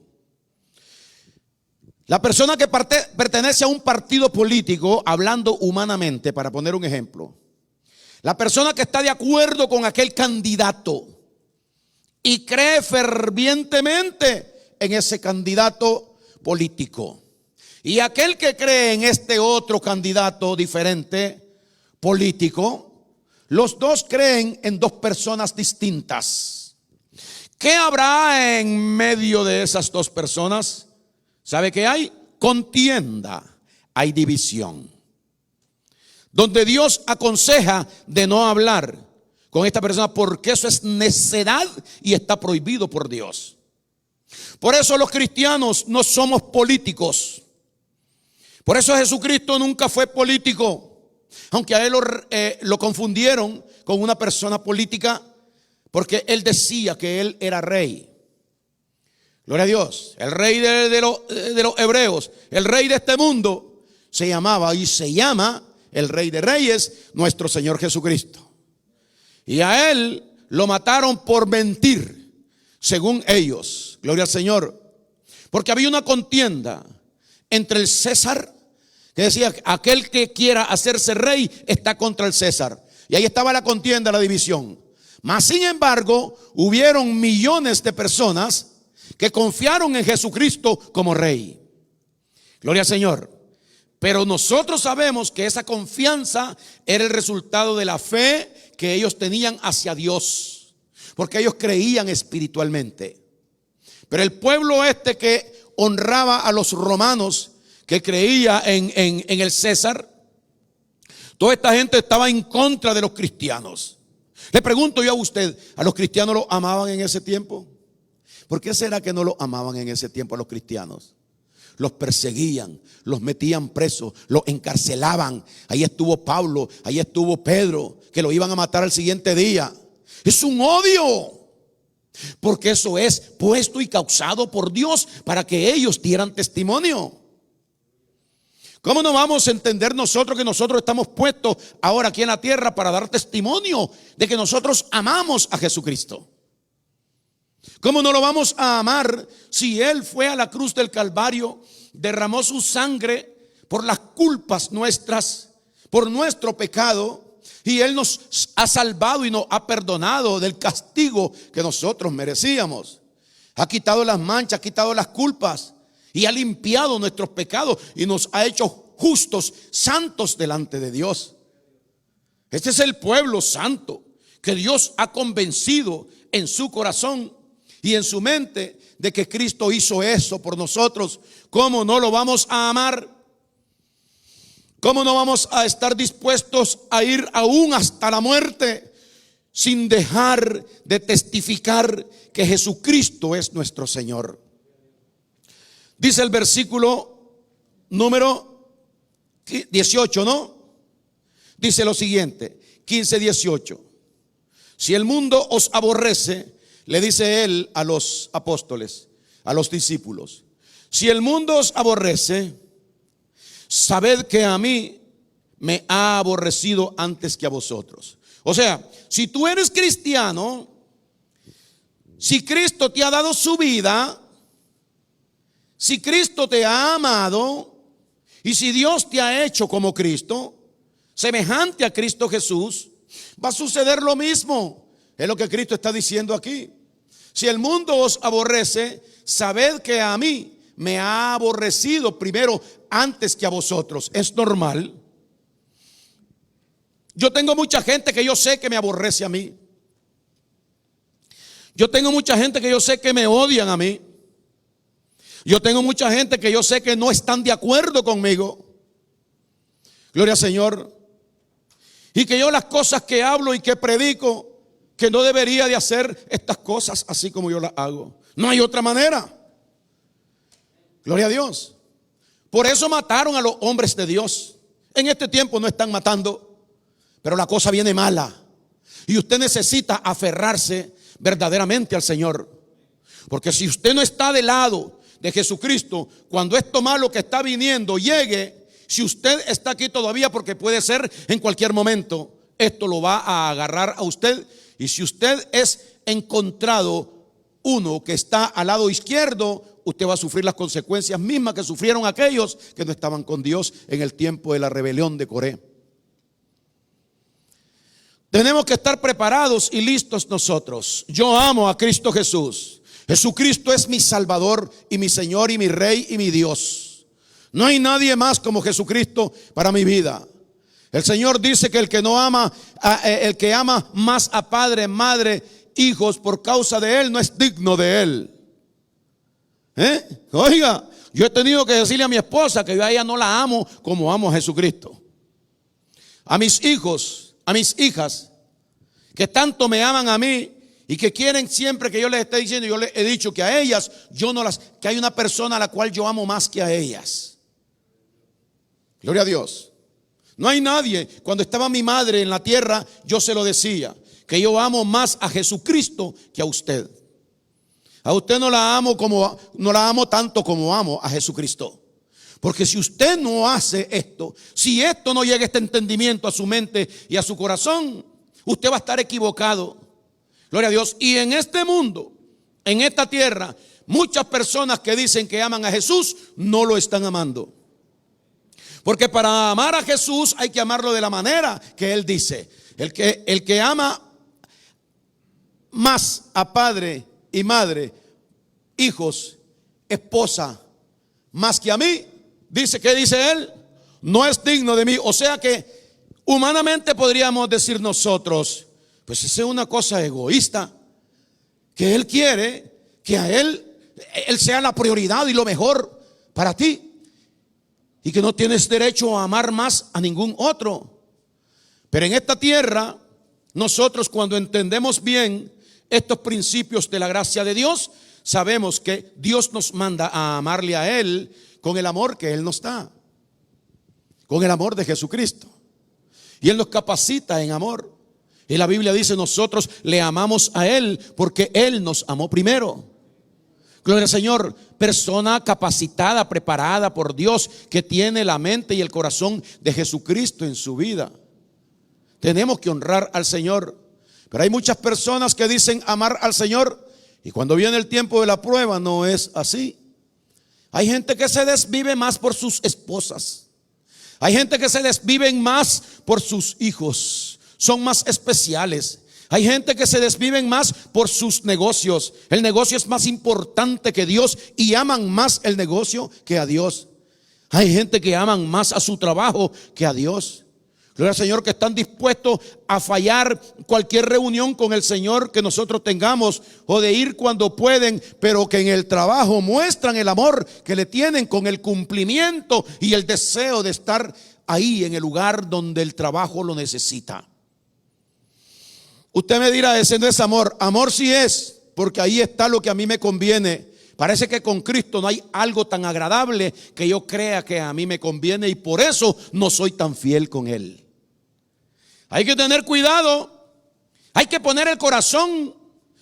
La persona que pertenece a un partido político, hablando humanamente, para poner un ejemplo, la persona que está de acuerdo con aquel candidato y cree fervientemente en ese candidato político, y aquel que cree en este otro candidato diferente político, los dos creen en dos personas distintas. ¿Qué habrá en medio de esas dos personas? ¿Sabe qué hay? Contienda, hay división. Donde Dios aconseja de no hablar con esta persona, porque eso es necedad y está prohibido por Dios. Por eso los cristianos no somos políticos. Por eso Jesucristo nunca fue político, aunque a él lo confundieron con una persona política, porque él decía que él era rey. Gloria a Dios. El rey de los hebreos, el rey de este mundo, se llamaba y se llama el Rey de Reyes, nuestro Señor Jesucristo. Y a él lo mataron por mentir, según ellos. Gloria al Señor. Porque había una contienda entre el César, que decía: aquel que quiera hacerse rey está contra el César. Y ahí estaba la contienda, la división. Mas sin embargo, hubieron millones de personas que confiaron en Jesucristo como rey. Gloria al Señor. Pero nosotros sabemos que esa confianza era el resultado de la fe que ellos tenían hacia Dios, porque ellos creían espiritualmente. Pero el pueblo que honraba a los romanos, que creía en el César, toda esta gente estaba en contra de los cristianos. Le pregunto yo a usted: ¿a los cristianos los amaban en ese tiempo? ¿Por qué será que no los amaban en ese tiempo a los cristianos? Los perseguían, los metían presos, los encarcelaban. Ahí estuvo Pablo, ahí estuvo Pedro, que lo iban a matar al siguiente día. Es un odio, porque eso es puesto y causado por Dios para que ellos dieran testimonio. ¿Cómo no vamos a entender nosotros que nosotros estamos puestos ahora aquí en la tierra para dar testimonio de que nosotros amamos a Jesucristo? ¿Cómo no lo vamos a amar si Él fue a la cruz del Calvario, derramó su sangre por las culpas nuestras, por nuestro pecado, y Él nos ha salvado y nos ha perdonado del castigo que nosotros merecíamos? Ha quitado las manchas, ha quitado las culpas y ha limpiado nuestros pecados y nos ha hecho justos, santos delante de Dios. Este es el pueblo santo que Dios ha convencido en su corazón y en su mente de que Cristo hizo eso por nosotros. ¿Cómo no lo vamos a amar? ¿Cómo no vamos a estar dispuestos a ir aún hasta la muerte sin dejar de testificar que Jesucristo es nuestro Señor? Dice el versículo número 18, ¿no? Dice lo siguiente, 15:18. Si el mundo os aborrece, le dice él a los apóstoles, a los discípulos, si el mundo os aborrece, sabed que a mí me ha aborrecido antes que a vosotros. O sea, si tú eres cristiano, si Cristo te ha dado su vida, si Cristo te ha amado y si Dios te ha hecho como Cristo, semejante a Cristo Jesús, va a suceder lo mismo. Es lo que Cristo está diciendo aquí. Si el mundo os aborrece, sabed que a mí me ha aborrecido primero antes que a vosotros. Es normal. Yo tengo mucha gente que yo sé que me aborrece a mí. Yo tengo mucha gente que yo sé que me odian a mí. Yo tengo mucha gente que yo sé que no están de acuerdo conmigo. Gloria al Señor. Y que yo las cosas que hablo y que predico, que no debería de hacer estas cosas así como yo las hago. No hay otra manera. Gloria a Dios. Por eso mataron a los hombres de Dios. En este tiempo no están matando, pero la cosa viene mala. Y usted necesita aferrarse verdaderamente al Señor. Porque si usted no está del lado de Jesucristo, cuando esto malo que está viniendo llegue, si usted está aquí todavía, porque puede ser en cualquier momento, esto lo va a agarrar a usted. Y si usted es encontrado uno que está al lado izquierdo, usted va a sufrir las consecuencias mismas que sufrieron aquellos que no estaban con Dios en el tiempo de la rebelión de Coré. Tenemos que estar preparados y listos nosotros. Yo amo a Cristo Jesús. Jesucristo es mi Salvador y mi Señor y mi Rey y mi Dios. No hay nadie más como Jesucristo para mi vida. El Señor dice que el que no ama, el que ama más a padre, madre, hijos por causa de Él, no es digno de Él. Oiga, yo he tenido que decirle a mi esposa que yo a ella no la amo como amo a Jesucristo. A mis hijos, a mis hijas, que tanto me aman a mí y que quieren siempre que yo les esté diciendo, yo les he dicho que a ellas, que hay una persona a la cual yo amo más que a ellas. Gloria a Dios. No hay nadie. Cuando estaba mi madre en la tierra, yo se lo decía, que yo amo más a Jesucristo que a usted. A usted no la amo tanto como amo a Jesucristo. Porque si usted no hace esto, si esto no llega este entendimiento a su mente y a su corazón, usted va a estar equivocado. Gloria a Dios. Y en este mundo, en esta tierra, muchas personas que dicen que aman a Jesús no lo están amando. Porque para amar a Jesús hay que amarlo de la manera que Él dice. El que ama más a padre y madre, hijos, esposa, más que a mí, dice, ¿qué dice Él? No es digno de mí. O sea que humanamente podríamos decir nosotros, pues esa es una cosa egoísta, que Él quiere que a Él sea la prioridad y lo mejor para ti, y que no tienes derecho a amar más a ningún otro. Pero en esta tierra, nosotros cuando entendemos bien estos principios de la gracia de Dios, sabemos que Dios nos manda a amarle a Él con el amor que Él nos da, con el amor de Jesucristo. Y Él nos capacita en amor. Y la Biblia dice, nosotros le amamos a Él porque Él nos amó primero. Gloria al Señor. Persona capacitada, preparada por Dios, que tiene la mente y el corazón de Jesucristo en su vida. Tenemos que honrar al Señor. Pero hay muchas personas que dicen amar al Señor, y cuando viene el tiempo de la prueba no es así. Hay gente que se desvive más por sus esposas. Hay gente que se desviven más por sus hijos. Son más especiales. Hay gente que se desviven más por sus negocios. El negocio es más importante que Dios y aman más el negocio que a Dios. Hay gente que aman más a su trabajo que a Dios. Gloria al Señor, que están dispuestos a fallar cualquier reunión con el Señor que nosotros tengamos, o de ir cuando pueden, pero que en el trabajo muestran el amor que le tienen con el cumplimiento y el deseo de estar ahí en el lugar donde el trabajo lo necesita. Usted me dirá, ese no es amor. Amor sí es, porque ahí está lo que a mí me conviene. Parece que con Cristo no hay algo tan agradable que yo crea que a mí me conviene, y por eso no soy tan fiel con Él. Hay que tener cuidado, hay que poner el corazón,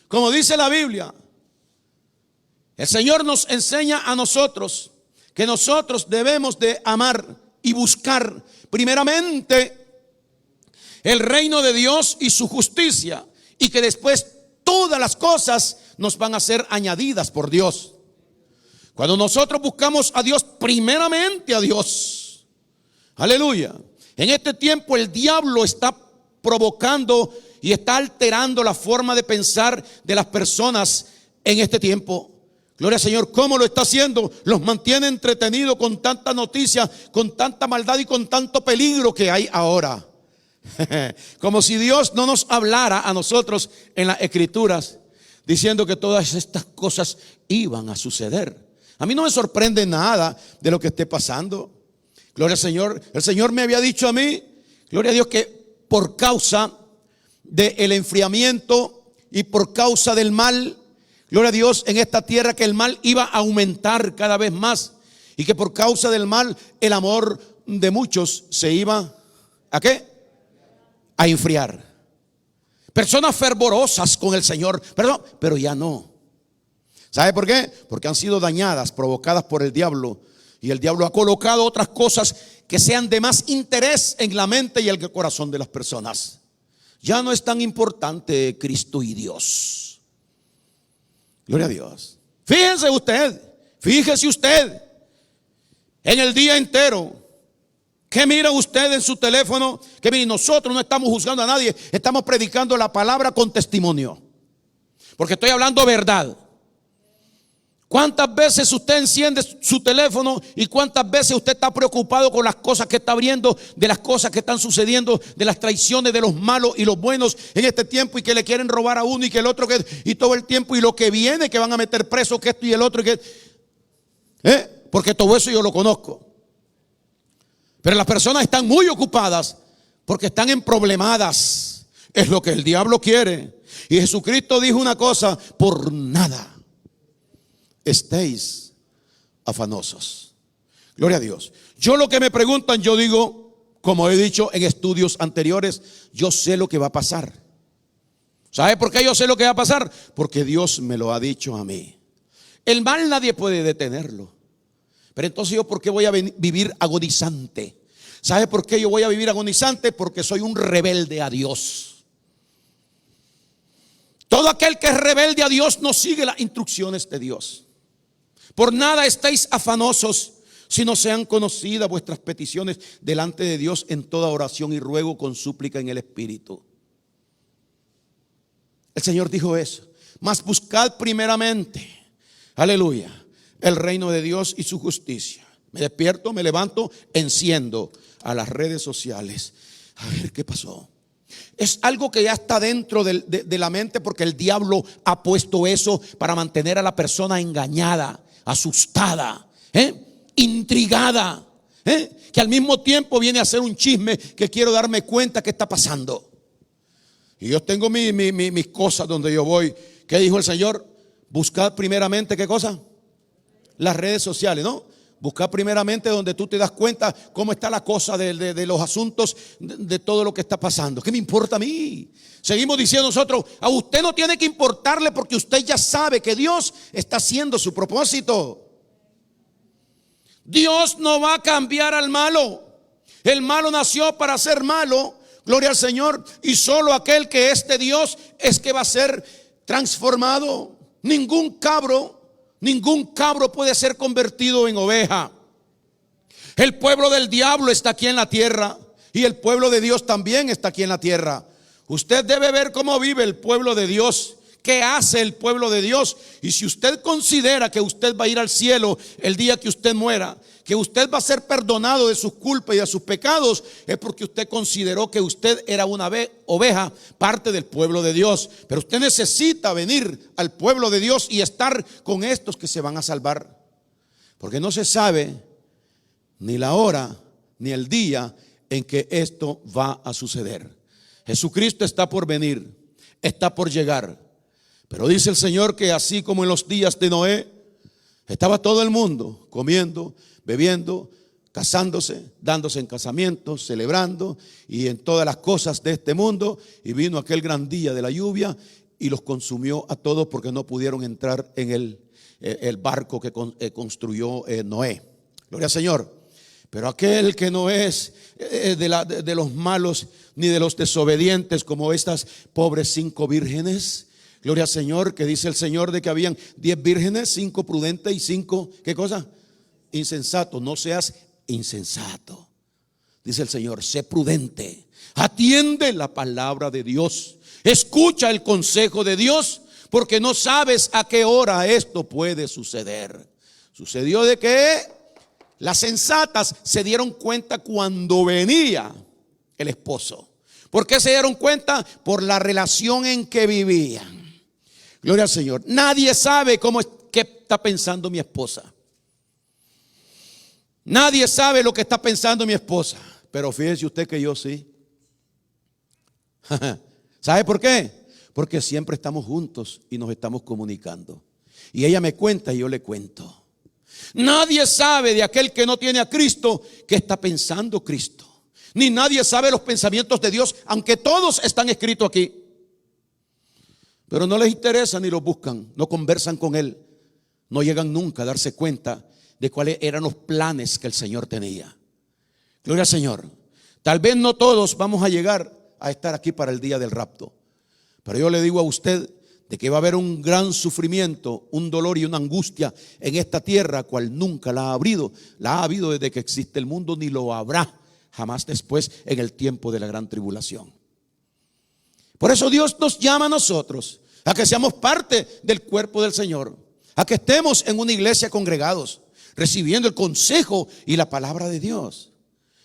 como dice la Biblia. El Señor nos enseña a nosotros que nosotros debemos de amar y buscar primeramente el reino de Dios y su justicia, y que después todas las cosas nos van a ser añadidas por Dios. Cuando nosotros buscamos a Dios, primeramente a Dios, aleluya. En este tiempo el diablo está provocando y está alterando la forma de pensar de las personas en este tiempo. Gloria al Señor. ¿Cómo lo está haciendo? Los mantiene entretenidos con tanta noticia, con tanta maldad y con tanto peligro que hay ahora. Como si Dios no nos hablara a nosotros en las Escrituras, diciendo que todas estas cosas iban a suceder. A mí no me sorprende nada de lo que esté pasando. Gloria al Señor. El Señor me había dicho a mí, gloria a Dios, que por causa del enfriamiento y por causa del mal, gloria a Dios, en esta tierra, que el mal iba a aumentar cada vez más, y que por causa del mal el amor de muchos se iba ¿a qué? A enfriar. Personas fervorosas con el Señor, perdón, pero ya no. ¿Sabe por qué? Porque han sido dañadas, provocadas por el diablo. Y el diablo ha colocado otras cosas que sean de más interés en la mente y el corazón de las personas. Ya no es tan importante Cristo y Dios. Gloria a Dios. Fíjese usted en el día entero. ¿Qué mira usted en su teléfono? Que mire, nosotros no estamos juzgando a nadie, estamos predicando la palabra con testimonio, porque estoy hablando verdad. ¿Cuántas veces usted enciende su teléfono y cuántas veces usted está preocupado con las cosas que está viendo, de las cosas que están sucediendo, de las traiciones de los malos y los buenos en este tiempo, y que le quieren robar a uno y que el otro, y todo el tiempo, y lo que viene, que van a meter preso, que esto y el otro, porque todo eso yo lo conozco. Pero las personas están muy ocupadas porque están emproblemadas. Es lo que el diablo quiere. Y Jesucristo dijo una cosa: por nada estéis afanosos. Gloria a Dios. Yo, lo que me preguntan, yo digo, como he dicho en estudios anteriores, yo sé lo que va a pasar. ¿Sabe por qué yo sé lo que va a pasar? Porque Dios me lo ha dicho a mí. El mal nadie puede detenerlo. Pero entonces, ¿yo por qué voy a vivir agonizante? ¿Sabe por qué yo voy a vivir agonizante? Porque soy un rebelde a Dios. Todo aquel que es rebelde a Dios no sigue las instrucciones de Dios. Por nada estéis afanosos, sino sean conocidas vuestras peticiones delante de Dios en toda oración y ruego con súplica en el Espíritu. El Señor dijo eso. Mas buscad primeramente, aleluya, el reino de Dios y su justicia. Me despierto, me levanto, enciendo a las redes sociales a ver qué pasó. Es algo que ya está dentro de la mente, porque el diablo ha puesto eso para mantener a la persona engañada, asustada, intrigada, que al mismo tiempo viene a ser un chisme, que quiero darme cuenta qué está pasando. Y yo tengo mis cosas donde yo voy. ¿Qué dijo el Señor? Buscad primeramente, ¿qué cosa? Las redes sociales, ¿no? Buscar primeramente donde tú te das cuenta cómo está la cosa de los asuntos, de todo lo que está pasando. ¿Qué me importa a mí? Seguimos diciendo nosotros, a usted no tiene que importarle, porque usted ya sabe que Dios está haciendo su propósito. Dios no va a cambiar al malo. El malo nació para ser malo, gloria al Señor, y solo aquel que es de Dios es que va a ser transformado. Ningún cabro puede ser convertido en oveja. El pueblo del diablo está aquí en la tierra, y el pueblo de Dios también está aquí en la tierra. Usted debe ver cómo vive el pueblo de Dios, ¿Qué hace el pueblo de Dios? Y si usted considera que usted va a ir al cielo el día que usted muera, que usted va a ser perdonado de sus culpas y de sus pecados, es porque usted consideró que usted era una oveja, parte del pueblo de Dios. Pero usted necesita venir al pueblo de Dios y estar con estos que se van a salvar, porque no se sabe ni la hora ni el día en que esto va a suceder. Jesucristo está por venir, está por llegar. Pero dice el Señor que así como en los días de Noé, estaba todo el mundo comiendo, bebiendo, casándose, dándose en casamientos, celebrando y en todas las cosas de este mundo. Y vino aquel gran día de la lluvia y los consumió a todos porque no pudieron entrar en el barco que construyó Noé. Gloria al Señor. Pero aquel que no es de los malos ni de los desobedientes, como estas pobres 5 vírgenes. Gloria al Señor, que dice el Señor de que habían 10 vírgenes, 5 prudentes y 5, ¿qué cosa? Insensatos. No seas insensato, dice el Señor, sé prudente, atiende la palabra de Dios, escucha el consejo de Dios, porque no sabes a qué hora esto puede suceder. Sucedió de que las sensatas se dieron cuenta cuando venía el esposo. ¿Por qué se dieron cuenta? Por la relación en que vivían. Gloria al Señor. Nadie sabe qué está pensando mi esposa. Nadie sabe lo que está pensando mi esposa. Pero fíjese usted que yo sí. ¿Sabe por qué? Porque siempre estamos juntos y nos estamos comunicando. Y ella me cuenta y yo le cuento. Nadie sabe de aquel que no tiene a Cristo qué está pensando Cristo. Ni nadie sabe los pensamientos de Dios, aunque todos están escritos aquí. Pero no les interesa ni los buscan, no conversan con Él. No llegan nunca a darse cuenta de cuáles eran los planes que el Señor tenía. Gloria al Señor. Tal vez no todos vamos a llegar a estar aquí para el día del rapto. Pero yo le digo a usted de que va a haber un gran sufrimiento, un dolor y una angustia en esta tierra, cual nunca la ha habido desde que existe el mundo, ni lo habrá jamás después en el tiempo de la gran tribulación. Por eso Dios nos llama a nosotros a que seamos parte del cuerpo del Señor, a que estemos en una iglesia congregados, recibiendo el consejo y la palabra de Dios.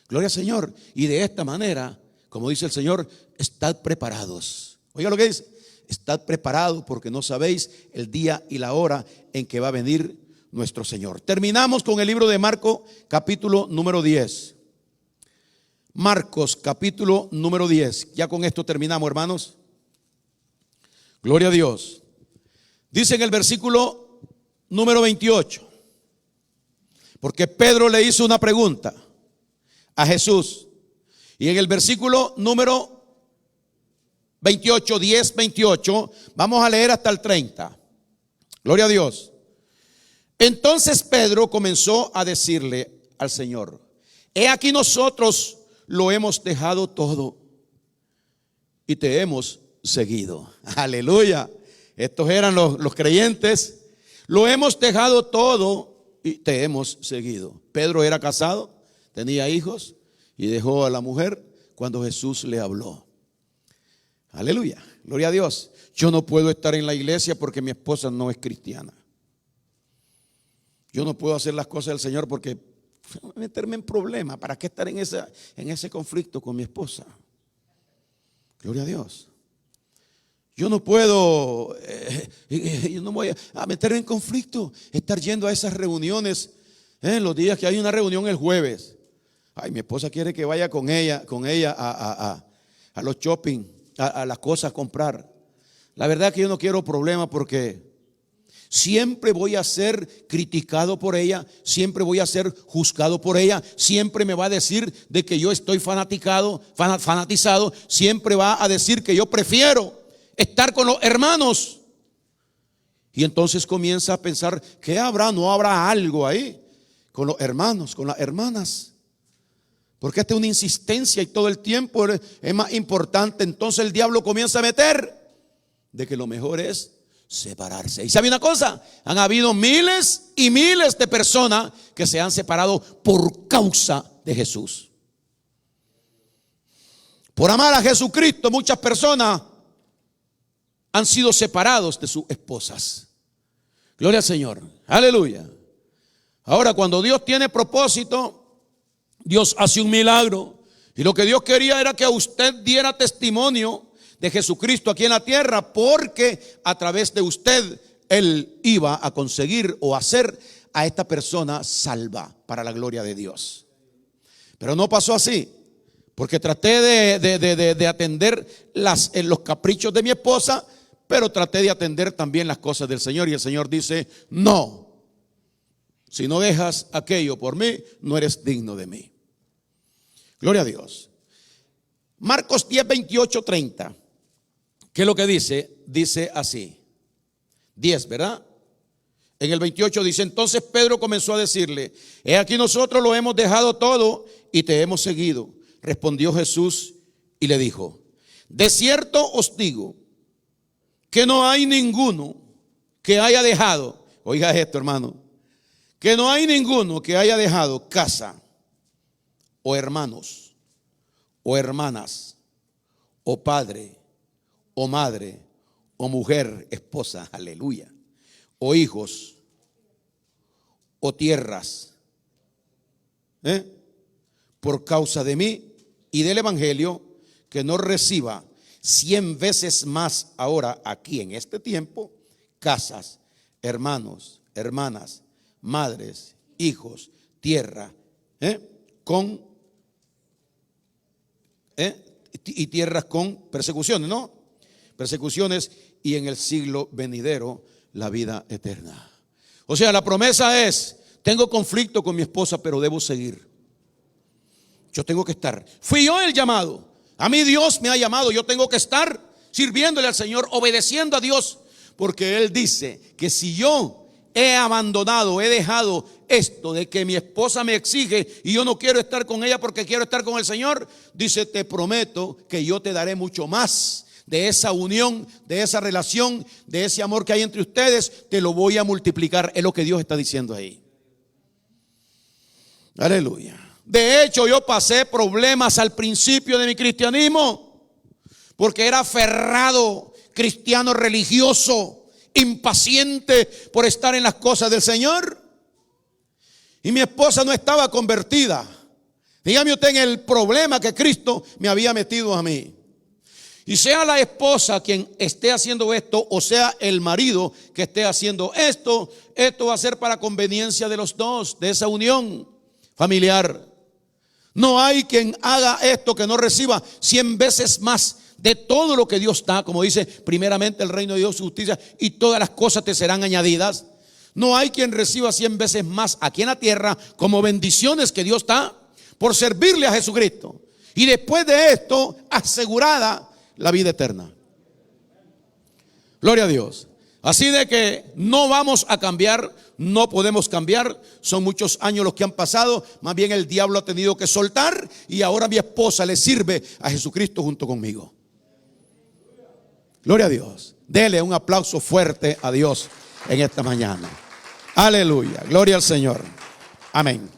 Gloria al Señor. Y de esta manera, como dice el Señor, estad preparados. Oiga lo que dice: estad preparados porque no sabéis el día y la hora en que va a venir nuestro Señor. Terminamos con el libro de Marcos, capítulo número 10. Marcos, capítulo número 10. Ya con esto terminamos, hermanos. Gloria a Dios. Dice en el versículo número 28. Porque Pedro le hizo una pregunta a Jesús. Y en el versículo número 28, 10, 28, vamos a leer hasta el 30. Gloria a Dios. Entonces Pedro comenzó a decirle al Señor: he aquí nosotros lo hemos dejado todo y te hemos seguido. Aleluya. Estos eran los creyentes. Lo hemos dejado todo y te hemos seguido. Pedro era casado, tenía hijos y dejó a la mujer cuando Jesús le habló. Aleluya, gloria a Dios. Yo no puedo estar en la iglesia porque mi esposa no es cristiana. Yo no puedo hacer las cosas del Señor porque meterme en problemas. ¿Para qué estar en ese conflicto con mi esposa? Gloria a Dios. Yo no puedo, yo no voy a meterme en conflicto, estar yendo a esas reuniones, los días que hay una reunión el jueves. Ay, mi esposa quiere que vaya con ella a los shopping, a las cosas a comprar. La verdad que yo no quiero problemas porque siempre voy a ser criticado por ella, siempre voy a ser juzgado por ella, siempre me va a decir de que yo estoy fanatizado, siempre va a decir que yo prefiero estar con los hermanos. Y entonces comienza a pensar: ¿qué habrá? ¿No habrá algo ahí con los hermanos, con las hermanas? Porque esta es una insistencia y todo el tiempo es más importante. Entonces el diablo comienza a meter de que lo mejor es separarse. Y ¿sabe una cosa? Han habido miles y miles de personas que se han separado por causa de Jesús. Por amar a Jesucristo, muchas personas han sido separados de sus esposas. Gloria al Señor. Aleluya. Ahora, cuando Dios tiene propósito, Dios hace un milagro. Y lo que Dios quería era que usted diera testimonio de Jesucristo aquí en la tierra, porque a través de usted Él iba a conseguir o hacer a esta persona salva para la gloria de Dios. Pero no pasó así, porque traté de atender los caprichos de mi esposa, pero traté de atender también las cosas del Señor. Y el Señor dice: no, si no dejas aquello por mí, no eres digno de mí. Gloria a Dios. Marcos 10, 28, 30. ¿Qué es lo que dice? Dice así. 10, ¿verdad? En el 28 dice: entonces Pedro comenzó a decirle: he aquí, nosotros lo hemos dejado todo y te hemos seguido. Respondió Jesús y le dijo: de cierto os digo que no hay ninguno que haya dejado, oiga esto, hermano, que no hay ninguno que haya dejado casa o hermanos o hermanas o padre o madre o mujer, esposa, aleluya, o hijos o tierras, por causa de mí y del evangelio, que no reciba 100 veces más ahora aquí en este tiempo, casas, hermanos, hermanas, madres, hijos, tierra, y tierras con persecuciones, ¿no? Persecuciones, y en el siglo venidero la vida eterna. O sea, la promesa es: tengo conflicto con mi esposa, pero debo seguir. Yo tengo que estar. Fui yo el llamado. A mí Dios me ha llamado. Yo tengo que estar sirviéndole al Señor, obedeciendo a Dios, porque Él dice que si yo he abandonado, he dejado esto de que mi esposa me exige y yo no quiero estar con ella porque quiero estar con el Señor, dice: te prometo que yo te daré mucho más de esa unión, de esa relación, de ese amor que hay entre ustedes. Te lo voy a multiplicar. Es lo que Dios está diciendo ahí. Aleluya. De hecho, yo pasé problemas al principio de mi cristianismo, porque era aferrado, cristiano religioso, impaciente por estar en las cosas del Señor. Y mi esposa no estaba convertida. Dígame usted en el problema que Cristo me había metido a mí. Y sea la esposa quien esté haciendo esto, o sea el marido que esté haciendo esto, esto va a ser para conveniencia de los dos, de esa unión familiar. No hay quien haga esto que no reciba 100 veces más de todo lo que Dios da. Como dice: primeramente el reino de Dios, su justicia, y todas las cosas te serán añadidas. No hay quien reciba 100 veces más aquí en la tierra como bendiciones que Dios da por servirle a Jesucristo. Y después de esto, asegurada la vida eterna. Gloria a Dios. Así de que no vamos a cambiar, no podemos cambiar. Son muchos años los que han pasado. Más bien el diablo ha tenido que soltar, y ahora mi esposa le sirve a Jesucristo junto conmigo. Gloria a Dios. Dele un aplauso fuerte a Dios en esta mañana. Aleluya. Gloria al Señor. Amén.